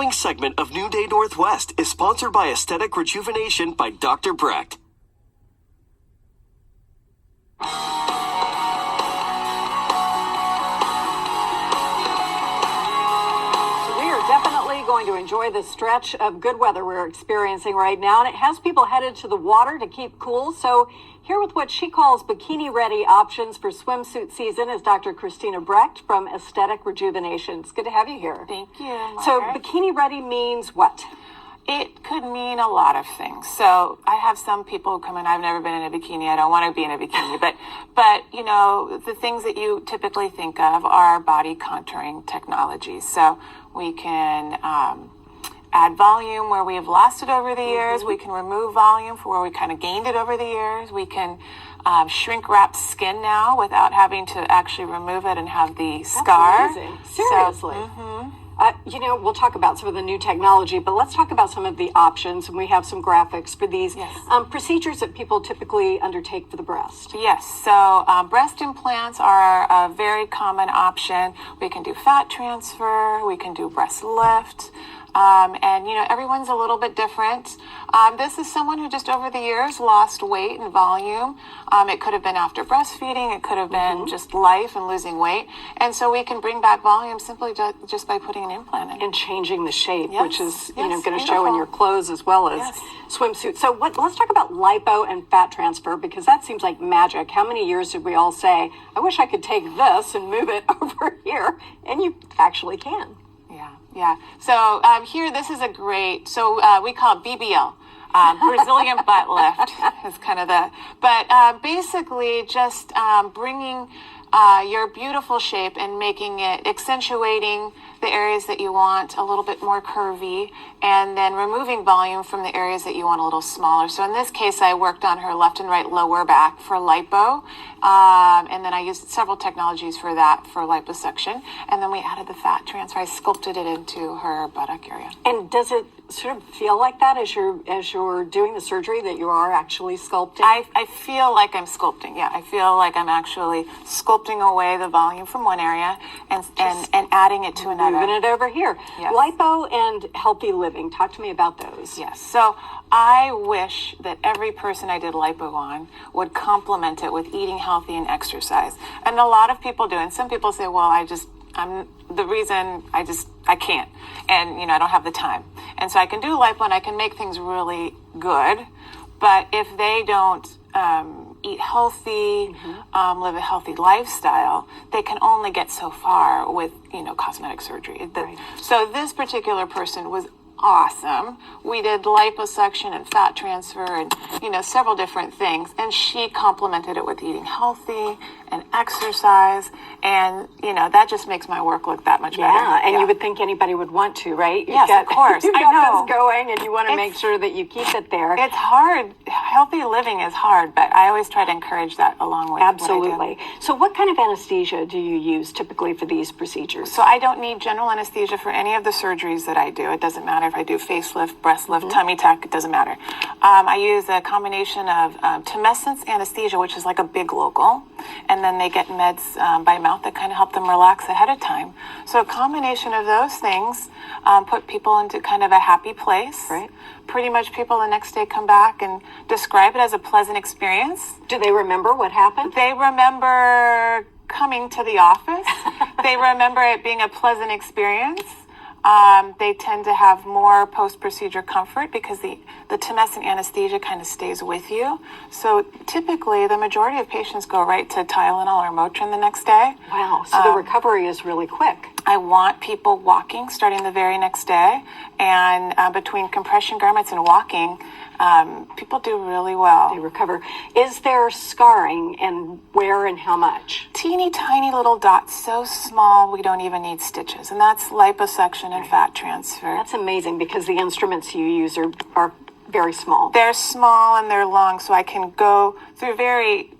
following segment of New Day Northwest is sponsored by Aesthetic Rejuvenation by Dr. Brecht. Going to enjoy the stretch of good weather we're experiencing right now, and it has people headed to the water to keep cool. So here with what she calls bikini ready options for swimsuit season is Dr. Christina Brecht from Aesthetic Rejuvenation. It's good to have you here. Thank you, Margaret. So bikini ready means what? It could mean a lot of things. So I have some people who come in, I've never been in a bikini, I don't want to be in a bikini, but you know, the things that you typically think of are body contouring technologies. So we can add volume where we have lost it over the years. We can remove volume for where we kind of gained it over the years. We can shrink wrap skin now without having to actually remove it and have the scar. That's amazing. Seriously. So, you know, we'll talk about some of the new technology, but let's talk about some of the options. And we have some graphics for these procedures that people typically undertake for the breast. Yes. So breast implants are a very common option. We can do fat transfer. We can do breast lift. And, you know, everyone's a little bit different. This is someone who just over the years lost weight and volume. It could have been after breastfeeding. It could have been just life and losing weight. And so we can bring back volume simply just by putting an implant in. And changing the shape, which is, you know, going to show in your clothes as well as swimsuits. So let's talk about lipo and fat transfer, because that seems like magic. How many years did we all say, I wish I could take this and move it over here? And you actually can. Yeah. So here, this is a great, so we call it BBL, Brazilian butt lift is kind of but basically just bringing your beautiful shape and making it, accentuating the areas that you want a little bit more curvy, and then removing volume from the areas that you want a little smaller. So in this case, I worked on her left and right lower back for lipo, and then I used several technologies for that, for liposuction, and then we added the fat transfer. I sculpted it into her buttock area. And does it sort of feel like that as you're doing the surgery, that you are actually sculpting? I feel like I'm sculpting. Yeah, I feel like I'm actually sculpting away the volume from one area and adding it to another. Moving it over here. Yes. Lipo and healthy living. Talk to me about those. Yes. So I wish that every person I did lipo on would complement it with eating healthy and exercise. And a lot of people do. And some people say, well, I can't. And, you know, I don't have the time. And so I can do lipo and I can make things really good. But if they don't eat healthy, live a healthy lifestyle, they can only get so far with, you know, cosmetic surgery. So this particular person was awesome. We did liposuction and fat transfer and, you know, several different things. And she complemented it with eating healthy and exercise. And, you know, that just makes my work look that much better. Yeah, and you would think anybody would want to, right? Yes, of course. You've got this going, and you want to make sure that you keep it there. It's hard. Healthy living is hard, but I always try to encourage that along with Absolutely. what I do. So what kind of anesthesia do you use typically for these procedures? So I don't need general anesthesia for any of the surgeries that I do. It doesn't matter if I do facelift, breast lift, tummy tuck, it doesn't matter. I use a combination of tumescence anesthesia, which is like a big local, and then they get meds by mouth that kind of help them relax ahead of time. So a combination of those things put people into kind of a happy place. Right. Pretty much people the next day come back and describe it as a pleasant experience. Do they remember what happened? They remember coming to the office. They remember it being a pleasant experience. They tend to have more post-procedure comfort because the tumescent anesthesia kind of stays with you. So typically, the majority of patients go right to Tylenol or Motrin the next day. Wow, so the recovery is really quick. I want people walking starting the very next day. And between compression garments and walking, people do really well. They recover. Is there scarring, and where and how much? Teeny tiny little dots, so small we don't even need stitches. And that's liposuction and fat transfer. That's amazing, because the instruments you use are very small. They're small and they're long, so I can go through very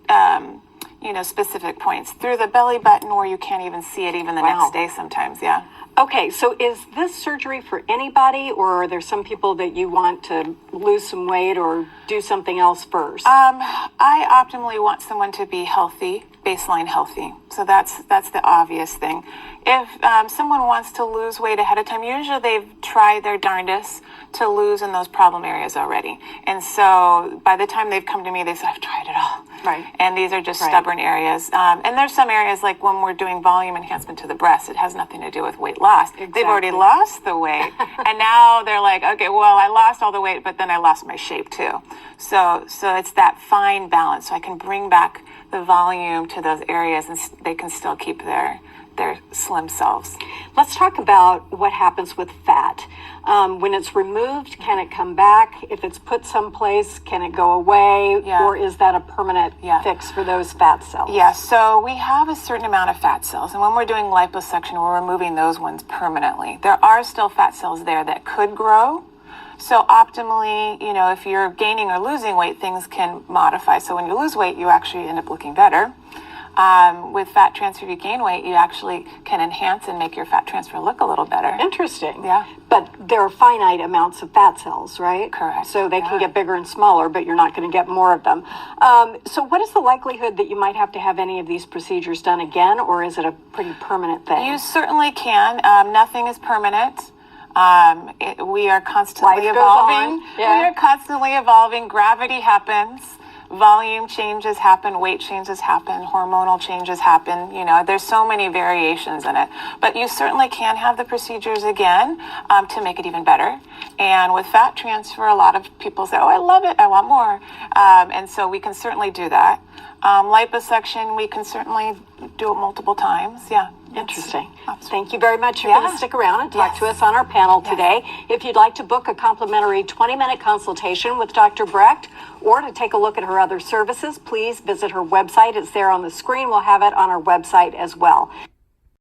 specific points. Through the belly button where you can't even see it even the next day sometimes, yeah. Okay, so is this surgery for anybody, or are there some people that you want to lose some weight or do something else first? I optimally want someone to be healthy, baseline healthy. So that's the obvious thing. If someone wants to lose weight ahead of time, usually they've tried their darndest to lose in those problem areas already. And so by the time they've come to me, they say, I've tried it all. Right. And these are just stubborn areas. And there's some areas like when we're doing volume enhancement to the breast, it has nothing to do with weight loss. Exactly. They've already lost the weight. And now they're like, okay, well, I lost all the weight, but then I lost my shape too. So it's that fine balance. So I can bring back the volume to those areas and they can still keep their slim selves. Let's talk about what happens with fat. When it's removed, can it come back? If it's put someplace, can it go away? Yeah. Or is that a permanent fix for those fat cells? Yeah, so we have a certain amount of fat cells. And when we're doing liposuction, we're removing those ones permanently. There are still fat cells there that could grow. So optimally, if you're gaining or losing weight, things can modify. So when you lose weight, you actually end up looking better. With fat transfer, if you gain weight, you actually can enhance and make your fat transfer look a little better. Interesting. Yeah. But there are finite amounts of fat cells, right? Correct. So they can get bigger and smaller, but you're not going to get more of them. So what is the likelihood that you might have to have any of these procedures done again, or is it a pretty permanent thing? You certainly can. Nothing is permanent. We are constantly Life goes evolving. on. Yeah. We are constantly evolving. Gravity happens. Volume changes happen, weight changes happen, hormonal changes happen. There's so many variations in it. But you certainly can have the procedures again to make it even better. And with fat transfer, a lot of people say, oh, I love it, I want more. And so we can certainly do that. Liposuction, we can certainly do it multiple times. Yeah. Interesting. Thank you very much. You're Yeah. going to stick around and talk to us on our panel today. If you'd like to book a complimentary 20-minute consultation with Dr. Brecht or to take a look at her other services, please visit her website. It's there on the screen. We'll have it on our website as well.